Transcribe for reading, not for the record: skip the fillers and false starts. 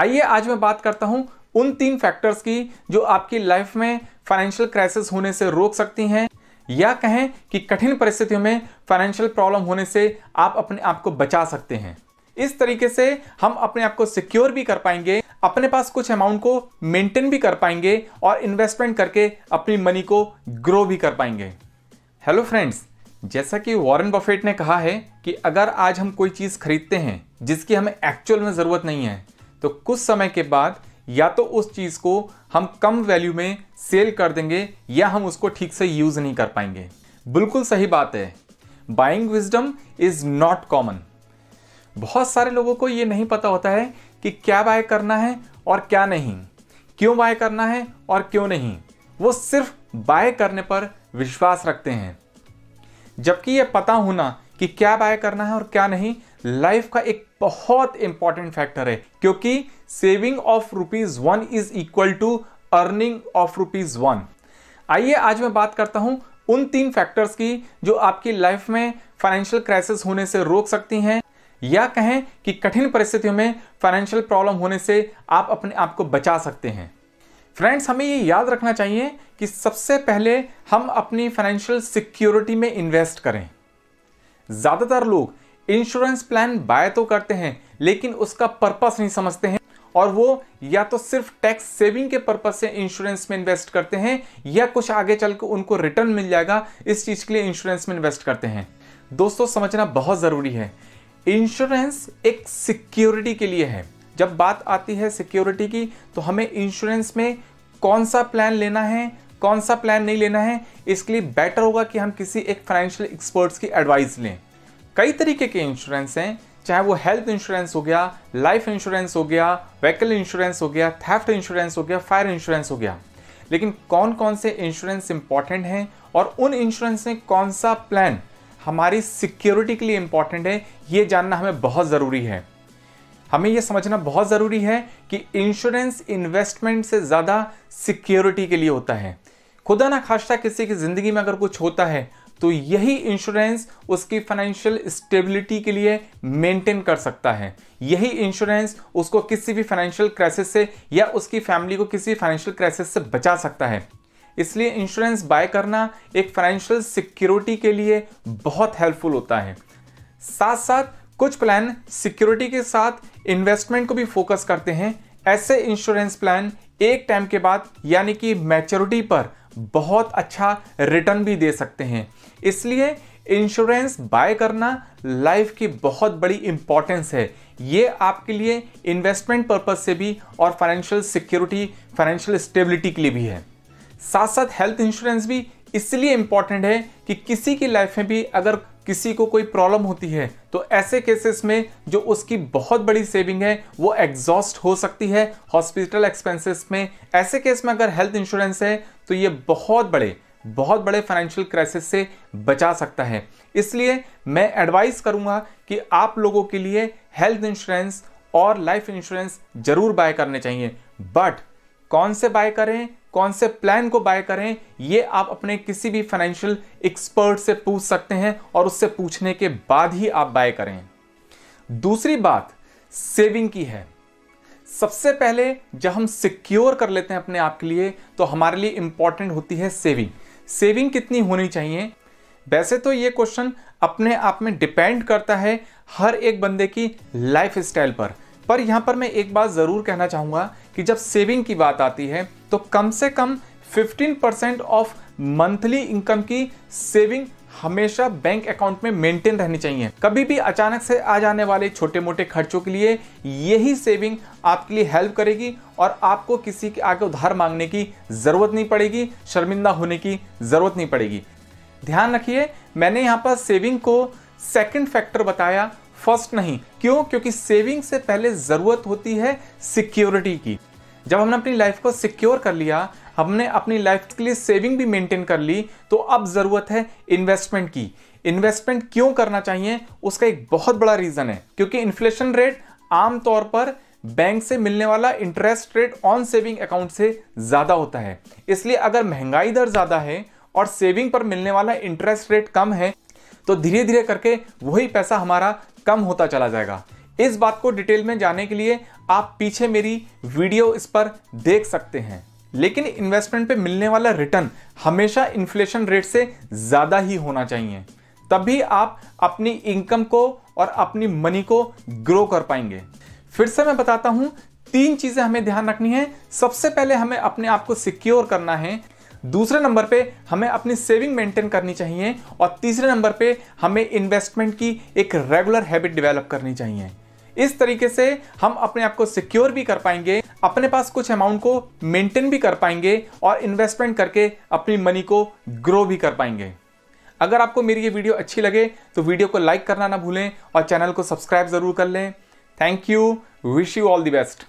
आइए आज मैं बात करता हूं उन 3 फैक्टर्स की जो आपकी लाइफ में फाइनेंशियल क्राइसिस होने से रोक सकती हैं, या कहें कि कठिन परिस्थितियों में फाइनेंशियल प्रॉब्लम होने से आप अपने आप को बचा सकते हैं। इस तरीके से हम अपने आप को सिक्योर भी कर पाएंगे, अपने पास कुछ अमाउंट को मेंटेन भी कर पाएंगे और इन्वेस्टमेंट करके अपनी मनी को ग्रो भी कर पाएंगे। हेलो फ्रेंड्स, जैसा कि वॉरेन बफेट ने कहा है कि अगर आज हम कोई चीज़ खरीदते हैं जिसकी हमें एक्चुअल में ज़रूरत नहीं है, तो कुछ समय के बाद या तो उस चीज़ को हम कम वैल्यू में सेल कर देंगे या हम उसको ठीक से यूज़ नहीं कर पाएंगे। बिल्कुल सही बात है। Buying wisdom is not common. बहुत सारे लोगों को ये नहीं पता होता है कि क्या बाय करना है और क्या नहीं, क्यों बाय करना है और क्यों नहीं। वो सिर्फ बाय करने पर विश्वास रखते हैं, जबकि ये पता होना कि क्या बाय करना है और क्या नहीं लाइफ का एक बहुत इंपॉर्टेंट फैक्टर है, क्योंकि saving of ₹1 is equal to earning of ₹1। आइए आज मैं बात करता हूं उन 3 फैक्टर्स की जो आपकी लाइफ में फाइनेंशियल क्राइसिस होने से रोक सकती हैं, या कहें कि कठिन परिस्थितियों में फाइनेंशियल प्रॉब्लम होने से आप अपने आप को बचा सकते हैं। फ्रेंड्स, हमें ये याद रखना चाहिए कि सबसे पहले हम अपनी फाइनेंशियल सिक्योरिटी में इन्वेस्ट करें। ज़्यादातर लोग इंश्योरेंस प्लान बाय तो करते हैं लेकिन उसका पर्पस नहीं समझते हैं, और वो या तो सिर्फ टैक्स सेविंग के पर्पस से इंश्योरेंस में इन्वेस्ट करते हैं, या कुछ आगे चल के उनको रिटर्न मिल जाएगा इस चीज़ के लिए इंश्योरेंस में इन्वेस्ट करते हैं। दोस्तों, समझना बहुत ज़रूरी है, इंश्योरेंस एक सिक्योरिटी के लिए है। जब बात आती है सिक्योरिटी की, तो हमें इंश्योरेंस में कौन सा प्लान लेना है, कौन सा प्लान नहीं लेना है, इसके लिए बेटर होगा कि हम किसी एक फाइनेंशियल एक्सपर्ट्स की एडवाइस लें। कई तरीके के इंश्योरेंस हैं, चाहे वो हेल्थ इंश्योरेंस हो गया, लाइफ इंश्योरेंस हो गया, व्हीकल इंश्योरेंस हो गया, थेफ्ट इंश्योरेंस हो गया, फायर इंश्योरेंस हो गया। लेकिन कौन कौन से इंश्योरेंस इंपॉर्टेंट हैं और उन इंश्योरेंस में कौन सा प्लान हमारी सिक्योरिटी के लिए इंपॉर्टेंट है, ये जानना हमें बहुत ज़रूरी है। हमें यह समझना बहुत ज़रूरी है कि इंश्योरेंस इन्वेस्टमेंट से ज़्यादा सिक्योरिटी के लिए होता है। खुदा ना खास्ता किसी की ज़िंदगी में अगर कुछ होता है तो यही इंश्योरेंस उसकी फाइनेंशियल स्टेबिलिटी के लिए मेंटेन कर सकता है। यही इंश्योरेंस उसको किसी भी फाइनेंशियल क्राइसिस से या उसकी फैमिली को किसी फाइनेंशियल क्राइसिस से बचा सकता है। इसलिए इंश्योरेंस बाय करना एक फाइनेंशियल सिक्योरिटी के लिए बहुत हेल्पफुल होता है। साथ साथ कुछ प्लान सिक्योरिटी के साथ इन्वेस्टमेंट को भी फोकस करते हैं। ऐसे इंश्योरेंस प्लान एक टाइम के बाद यानी कि मैच्योरिटी पर बहुत अच्छा रिटर्न भी दे सकते हैं। इसलिए इंश्योरेंस बाय करना लाइफ की बहुत बड़ी इंपॉर्टेंस है। ये आपके लिए इन्वेस्टमेंट पर्पस से भी और फाइनेंशियल सिक्योरिटी, फाइनेंशियल स्टेबिलिटी के लिए भी है। साथ साथ हेल्थ इंश्योरेंस भी इसलिए इंपॉर्टेंट है कि किसी की लाइफ में भी अगर किसी को कोई प्रॉब्लम होती है तो ऐसे केसेस में जो उसकी बहुत बड़ी सेविंग है वो एग्जॉस्ट हो सकती है हॉस्पिटल एक्सपेंसेस में। ऐसे केस में अगर हेल्थ इंश्योरेंस है तो ये बहुत बड़े फाइनेंशियल क्राइसिस से बचा सकता है। इसलिए मैं एडवाइस करूंगा कि आप लोगों के लिए हेल्थ इंश्योरेंस और लाइफ इंश्योरेंस जरूर बाय करने चाहिए, बट कौन से बाय करें, कौन से प्लान को बाय करें, ये आप अपने किसी भी फाइनेंशियल एक्सपर्ट से पूछ सकते हैं और उससे पूछने के बाद ही आप बाय करें। दूसरी बात सेविंग की है। सबसे पहले जब हम सिक्योर कर लेते हैं अपने आप के लिए तो हमारे लिए इंपॉर्टेंट होती है सेविंग। सेविंग कितनी होनी चाहिए? वैसे तो ये क्वेश्चन अपने आप में डिपेंड करता है हर एक बंदे की लाइफ स्टाइल पर यहां पर मैं एक बात जरूर कहना चाहूंगा कि जब सेविंग की बात आती है तो कम से कम 15% ऑफ मंथली इनकम की सेविंग हमेशा बैंक अकाउंट में मेंटेन रहनी चाहिए। कभी भी अचानक से आ जाने वाले छोटे मोटे खर्चों के लिए यही सेविंग आपके लिए हेल्प करेगी और आपको किसी के आगे उधार मांगने की जरूरत नहीं पड़ेगी, शर्मिंदा होने की जरूरत नहीं पड़ेगी। ध्यान रखिए, मैंने यहाँ पर सेविंग को सेकंड फैक्टर बताया, फर्स्ट नहीं। क्यों? क्योंकि सेविंग से पहले जरूरत होती है सिक्योरिटी की। जब हमने अपनी लाइफ को सिक्योर कर लिया, हमने अपनी लाइफ के लिए सेविंग भी मेंटेन कर ली, तो अब जरूरत है इन्वेस्टमेंट की। इन्वेस्टमेंट क्यों करना चाहिए? उसका एक बहुत बड़ा रीजन है, क्योंकि इन्फ्लेशन रेट आमतौर पर बैंक से मिलने वाला interest rate on saving account से ज्यादा होता है। इसलिए अगर महंगाई दर ज्यादा है और सेविंग पर मिलने वाला इंटरेस्ट रेट कम है तो धीरे धीरे करके वही पैसा हमारा कम होता चला जाएगा। इस बात को डिटेल में जानने के लिए आप पीछे मेरी वीडियो इस पर देख सकते हैं। लेकिन इन्वेस्टमेंट पे मिलने वाला रिटर्न हमेशा इन्फ्लेशन रेट से ज्यादा ही होना चाहिए, तभी आप अपनी इनकम को और अपनी मनी को ग्रो कर पाएंगे। फिर से मैं बताता हूं, 3 चीजें हमें ध्यान रखनी है। सबसे पहले हमें अपने आप को सिक्योर करना है, दूसरे नंबर पे हमें अपनी सेविंग मेंटेन करनी चाहिए, और तीसरे नंबर पे हमें इन्वेस्टमेंट की एक रेगुलर हैबिट डेवलप करनी चाहिए। इस तरीके से हम अपने आप को सिक्योर भी कर पाएंगे, अपने पास कुछ अमाउंट को मेंटेन भी कर पाएंगे और इन्वेस्टमेंट करके अपनी मनी को ग्रो भी कर पाएंगे। अगर आपको मेरी ये वीडियो अच्छी लगे तो वीडियो को लाइक करना ना भूलें और चैनल को सब्सक्राइब जरूर कर लें। Thank you, wish you all the best.